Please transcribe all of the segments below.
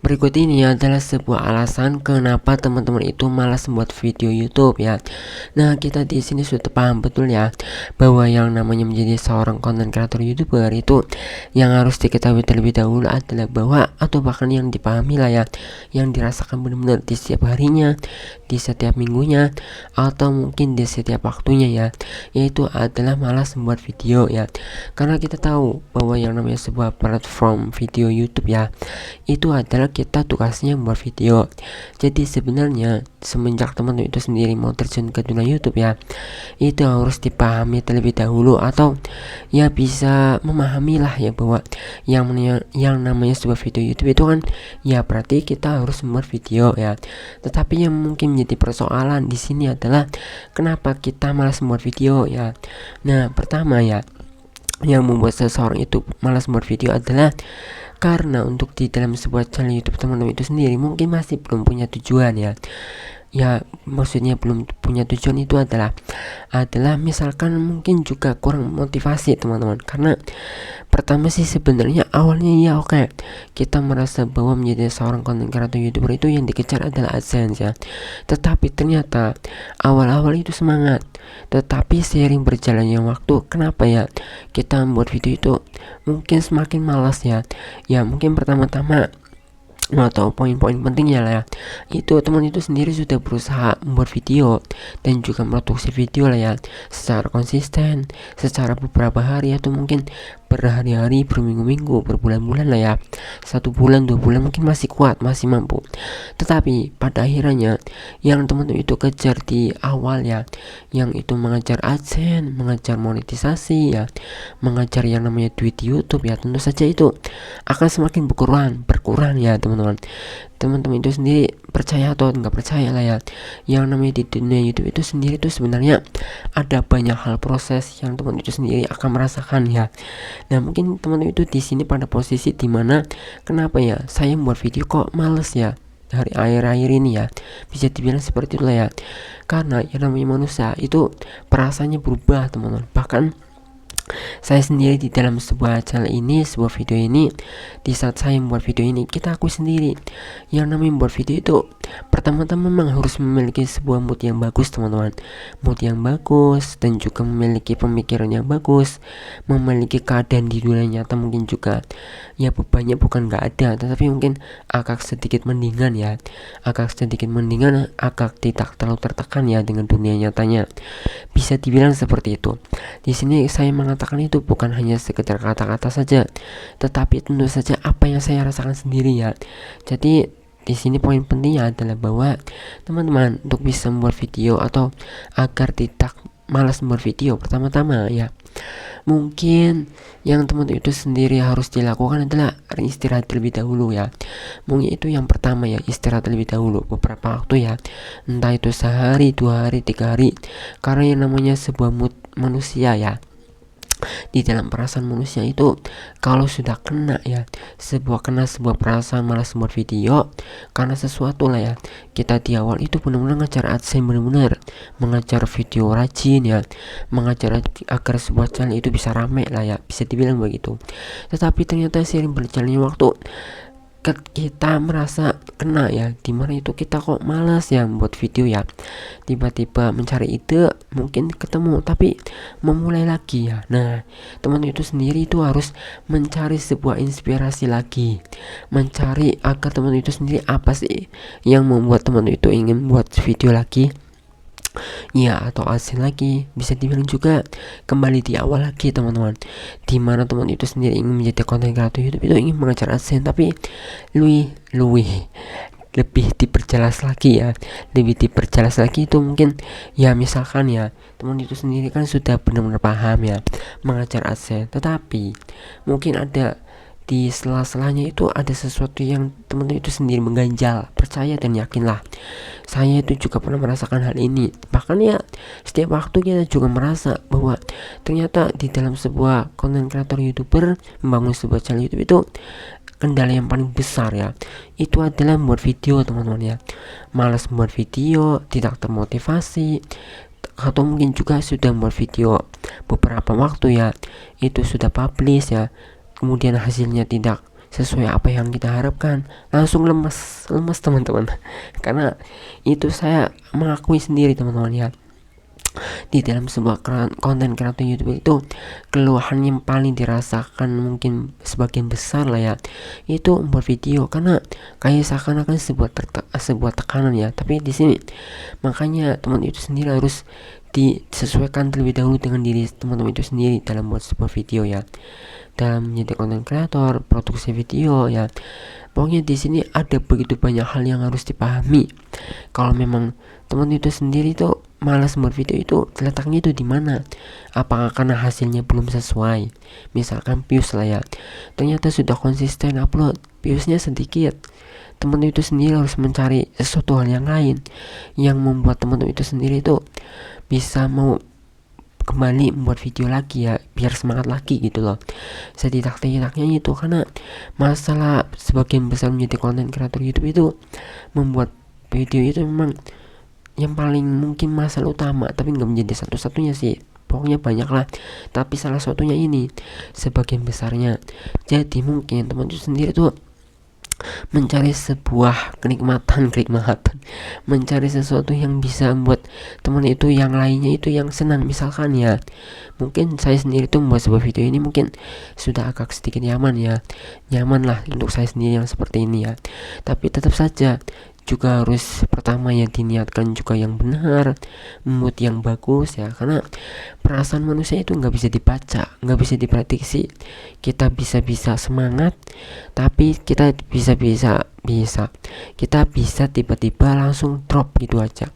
Berikut ini adalah sebuah alasan kenapa teman-teman itu malas membuat video YouTube ya. Nah, kita di sini sudah paham betul ya bahwa yang namanya menjadi seorang konten kreator YouTuber itu yang harus diketahui terlebih dahulu adalah bahwa atau bahkan yang dipahami lah ya, yang dirasakan benar-benar di setiap harinya, di setiap minggunya, atau mungkin di setiap waktunya ya, yaitu adalah malas membuat video ya. Karena kita tahu bahwa yang namanya sebuah platform video YouTube ya, itu adalah kita tugasnya membuat video. Jadi sebenarnya semenjak teman-teman itu sendiri mau terjun ke dunia YouTube ya, itu harus dipahami terlebih dahulu, atau ya bisa memahami lah ya bahwa yang namanya sebuah video YouTube itu kan ya berarti kita harus membuat video ya. Tetapi yang mungkin menjadi persoalan di sini adalah kenapa kita malas membuat video ya. Nah, pertama ya, yang membuat seseorang itu malas membuat video adalah karena untuk di dalam sebuah channel YouTube teman-teman itu sendiri mungkin masih belum punya tujuan ya. Maksudnya belum punya tujuan itu adalah misalkan mungkin juga kurang motivasi teman-teman. Karena pertama sih sebenarnya awalnya ya oke, kita merasa bahwa menjadi seorang konten kreator YouTuber itu yang dikejar adalah AdSense ya. Tetapi ternyata awal-awal itu semangat, tetapi seiring berjalannya waktu, kenapa ya kita membuat video itu mungkin semakin malas ya. Ya mungkin pertama-tama atau poin-poin pentingnya lah ya, itu teman itu sendiri sudah berusaha membuat video dan juga memproduksi video lah ya secara konsisten, secara beberapa hari atau mungkin berhari-hari, berminggu-minggu, berbulan-bulan lah ya. 1 bulan 2 bulan mungkin masih kuat, masih mampu. Tetapi pada akhirnya yang teman-teman itu kejar di awal ya, yang itu mengejar AdSense, mengejar monetisasi ya, mengejar yang namanya duit di YouTube ya, tentu saja itu akan semakin berkurang ya teman-teman. Teman-teman itu sendiri percaya atau nggak percaya lah ya, yang namanya di dunia YouTube itu sendiri itu sebenarnya ada banyak hal proses yang teman itu sendiri akan merasakan ya. Nah, mungkin teman-teman itu di sini pada posisi dimana kenapa ya saya membuat video kok males ya dari akhir-akhir ini ya, bisa dibilang seperti itulah ya. Karena yang namanya manusia itu perasaannya berubah teman-teman. Bahkan saya sendiri di dalam sebuah channel ini, sebuah video ini, di saat saya membuat video ini, kita akui sendiri yang namanya membuat video itu pertama-tama memang harus memiliki sebuah mood yang bagus teman-teman, mood yang bagus, dan juga memiliki pemikiran yang bagus, memiliki keadaan di dunia nyata mungkin juga ya bebannya bukan nggak ada, tetapi mungkin agak sedikit mendingan ya, agak tidak terlalu tertekan ya dengan dunia nyatanya, bisa dibilang seperti itu. Di sini saya mengatakan itu bukan hanya sekedar kata-kata saja, tetapi tentu saja apa yang saya rasakan sendiri ya. Jadi di sini poin pentingnya adalah bahwa teman-teman untuk bisa membuat video atau agar tidak malas membuat video, pertama-tama ya mungkin yang teman-teman itu sendiri harus dilakukan adalah istirahat terlebih dahulu ya. Mungkin itu yang pertama ya, istirahat terlebih dahulu beberapa waktu ya, entah itu sehari, 2 hari, 3 hari. Karena yang namanya sebuah mood manusia ya, di dalam perasaan manusia itu kalau sudah kena ya sebuah perasaan malas membuat video karena sesuatu lah ya, kita di awal itu benar-benar ngejar AdSense, benar-benar mengejar video rajin ya, mengejar agar sebuah channel itu bisa rame lah ya, bisa dibilang begitu. Tetapi ternyata seiring berjalannya waktu kita merasa kena ya, dimana itu kita kok malas ya membuat video ya, tiba-tiba mencari ide mungkin ketemu tapi memulai lagi ya. Nah, teman itu sendiri itu harus mencari sebuah inspirasi lagi, mencari agar teman itu sendiri apa sih yang membuat teman itu ingin buat video lagi ya, atau AdSense lagi, bisa dibilang juga kembali di awal lagi teman-teman, dimana teman itu sendiri ingin menjadi konten kreator YouTube itu ingin mengejar AdSense, tapi lebih diperjelas lagi ya, itu mungkin ya misalkan ya teman itu sendiri kan sudah benar-benar paham ya mengejar AdSense, tetapi mungkin ada di sela-selanya itu ada sesuatu yang teman-teman itu sendiri mengganjal. Percaya dan yakinlah, saya itu juga pernah merasakan hal ini. Bahkan ya setiap waktu kita juga merasa bahwa ternyata di dalam sebuah konten kreator YouTuber membangun sebuah channel YouTube itu kendala yang paling besar ya, itu adalah membuat video teman-teman ya. Malas membuat video, tidak termotivasi, atau mungkin juga sudah membuat video beberapa waktu ya, itu sudah publish ya, kemudian hasilnya tidak sesuai apa yang kita harapkan, langsung lemas teman-teman. Karena itu saya mengakui sendiri teman-teman ya, di dalam sebuah konten kreator YouTube itu keluhan yang paling dirasakan mungkin sebagian besar lah ya, itu membuat video, karena kayak seakan-akan sebuah tekanan ya. Tapi di sini makanya teman itu sendiri harus disesuaikan terlebih dahulu dengan diri teman-teman itu sendiri dalam buat sebuah video ya, dalam menjadi konten kreator, produksi video ya. Pokoknya di sini ada begitu banyak hal yang harus dipahami. Kalau memang teman itu sendiri tuh malas buat video, itu letaknya itu di mana? Apakah karena hasilnya belum sesuai? Misalkan views lah ya, ternyata sudah konsisten upload, viewsnya sedikit. Teman itu sendiri harus mencari sesuatu hal yang lain yang membuat teman itu sendiri itu bisa mau kembali membuat video lagi ya, biar semangat lagi gitu loh. Setidak-tidaknya itu, karena masalah sebagian besar menjadi konten kreator YouTube itu membuat video itu memang yang paling mungkin masalah utama, tapi nggak menjadi satu-satunya sih, pokoknya banyak lah, tapi salah satunya ini sebagian besarnya. Jadi mungkin teman itu sendiri tuh mencari sebuah kenikmatan, mencari sesuatu yang bisa membuat teman itu yang lainnya itu yang senang. Misalkan ya, mungkin saya sendiri tuh membuat sebuah video ini mungkin sudah agak sedikit nyaman lah untuk saya sendiri yang seperti ini ya, tapi tetap saja juga harus pertama yang diniatkan juga yang benar, mood yang bagus ya, karena perasaan manusia itu nggak bisa dibaca, nggak bisa diprediksi. Kita bisa semangat, tapi kita bisa tiba-tiba langsung drop gitu aja.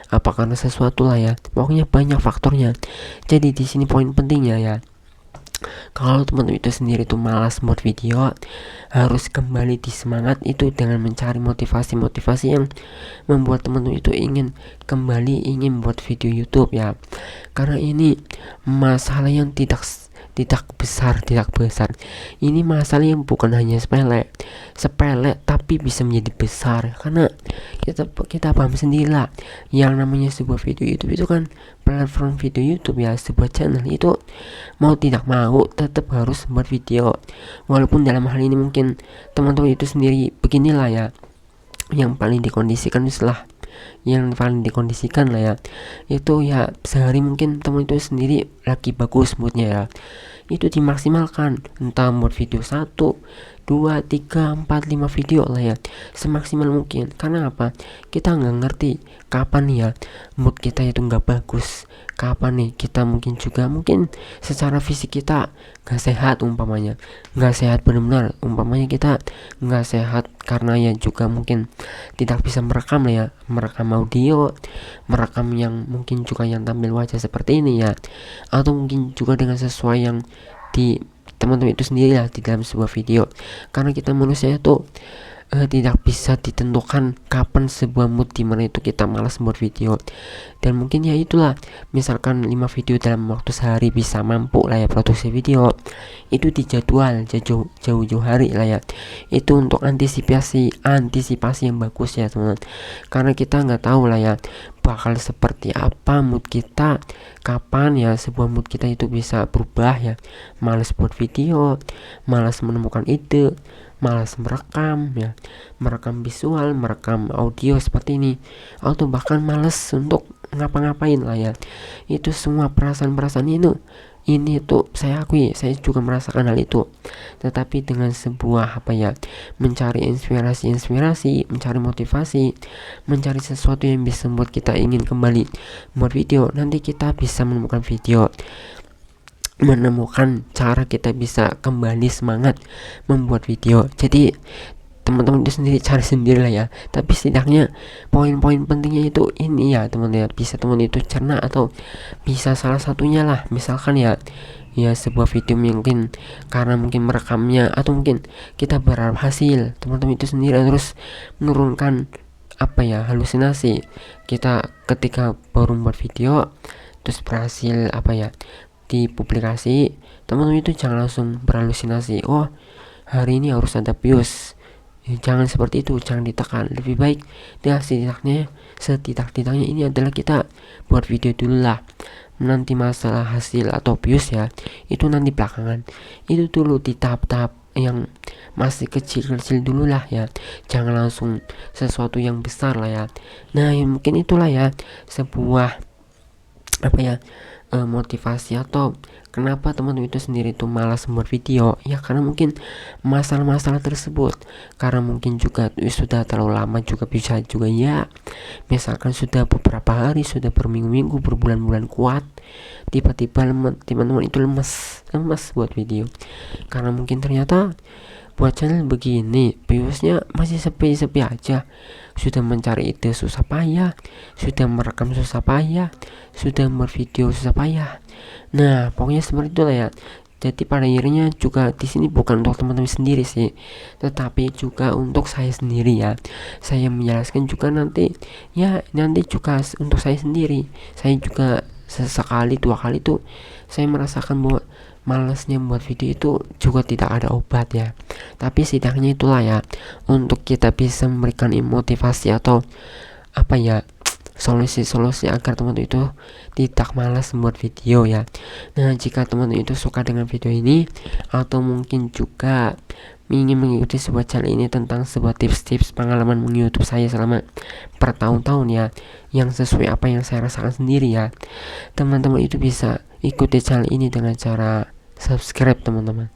Apa karena sesuatu lah ya, pokoknya banyak faktornya. Jadi di sini poin pentingnya ya, kalau teman-teman itu sendiri tuh malas buat video, harus kembali di semangat itu dengan mencari motivasi yang membuat teman-teman itu ingin buat video YouTube ya. Karena ini masalah yang tidak besar. Ini masalah yang bukan hanya sepele tapi bisa menjadi besar, karena kita paham sendiri lah, yang namanya sebuah video YouTube itu kan platform video YouTube ya, sebuah channel itu mau tidak mau tetap harus buat video. Walaupun dalam hal ini mungkin teman-teman itu sendiri beginilah ya, yang paling dikondisikan lah ya, itu ya sehari mungkin teman itu sendiri lagi bagus moodnya ya, itu dimaksimalkan, entah buat video 1, 2, 3, 4, 5 video lah ya, semaksimal mungkin. Karena apa? Kita nggak ngerti kapan ya mood kita itu nggak bagus, kapan nih kita mungkin secara fisik kita nggak sehat, nggak sehat benar-benar, kita nggak sehat karena ya juga mungkin tidak bisa merekam lah ya, merekam audio, merekam yang mungkin juga yang tampil wajah seperti ini ya, atau mungkin juga dengan sesuai yang di teman-teman itu sendiri lah di dalam sebuah video. Karena kita manusia itu tidak bisa ditentukan kapan sebuah mood dimana itu kita malas buat video. Dan mungkin ya itulah, misalkan 5 video dalam waktu sehari bisa mampu lah ya produksi video, itu dijadwal jauh-jauh hari lah ya, itu untuk antisipasi yang bagus ya teman-teman. Karena kita nggak tahu lah ya bakal seperti apa mood kita, kapan ya sebuah mood kita itu bisa berubah ya, malas buat video, malas menemukan ide, malas merekam ya, merekam visual, merekam audio seperti ini, atau bahkan malas untuk ngapa-ngapain lah ya. Itu semua perasaan ini tuh saya akui, saya juga merasakan hal itu. Tetapi dengan sebuah mencari inspirasi, mencari motivasi, mencari sesuatu yang bisa membuat kita ingin kembali buat video, nanti kita bisa menemukan cara kita bisa kembali semangat membuat video. Jadi teman-teman itu sendiri cari sendiri lah ya, tapi setidaknya poin-poin pentingnya itu ini ya teman-teman, bisa teman itu cerna, atau bisa salah satunya lah, misalkan ya sebuah video mungkin karena mungkin merekamnya atau mungkin kita berharap hasil, teman-teman itu sendiri terus menurunkan halusinasi. Kita ketika baru membuat video terus berhasil dipublikasi, teman-teman itu jangan langsung berhalusinasi, oh hari ini harus ada views. Jangan seperti itu, jangan ditekan. Lebih baik setidak-tidaknya ini adalah kita buat video dulu lah. Nanti masalah hasil atau views ya, itu nanti belakangan. Itu dulu di tahap-tahap yang masih kecil-kecil dulu lah ya, jangan langsung sesuatu yang besar lah ya. Nah mungkin itulah ya sebuah apa ya, motivasi atau kenapa teman-teman itu sendiri tuh malas membuat video ya, karena mungkin masalah-masalah tersebut, karena mungkin juga sudah terlalu lama juga, bisa juga ya misalkan sudah beberapa hari, sudah berminggu-minggu, berbulan-bulan kuat, tiba-tiba teman-teman itu lemes buat video, karena mungkin ternyata buat channel begini viewsnya masih sepi-sepi aja, sudah mencari ide susah payah, sudah merekam susah payah, sudah bervideo susah payah. Nah pokoknya seperti itulah ya. Jadi pada akhirnya juga di sini bukan untuk teman-teman sendiri sih, tetapi juga untuk saya sendiri ya. Saya menjelaskan juga nanti ya, nanti juga untuk saya sendiri. Saya juga sesekali dua kali tuh saya merasakan bahwa malasnya buat video itu juga tidak ada obat ya. Tapi setidaknya itulah ya, untuk kita bisa memberikan motivasi atau apa ya, solusi-solusi agar teman-teman itu tidak malas membuat video ya. Nah jika teman-teman itu suka dengan video ini, atau mungkin juga ingin mengikuti sebuah channel ini tentang sebuah tips-tips pengalaman meng-YouTube saya selama bertahun-tahun ya, yang sesuai apa yang saya rasakan sendiri ya, teman-teman itu bisa ikuti channel ini dengan cara subscribe teman-teman.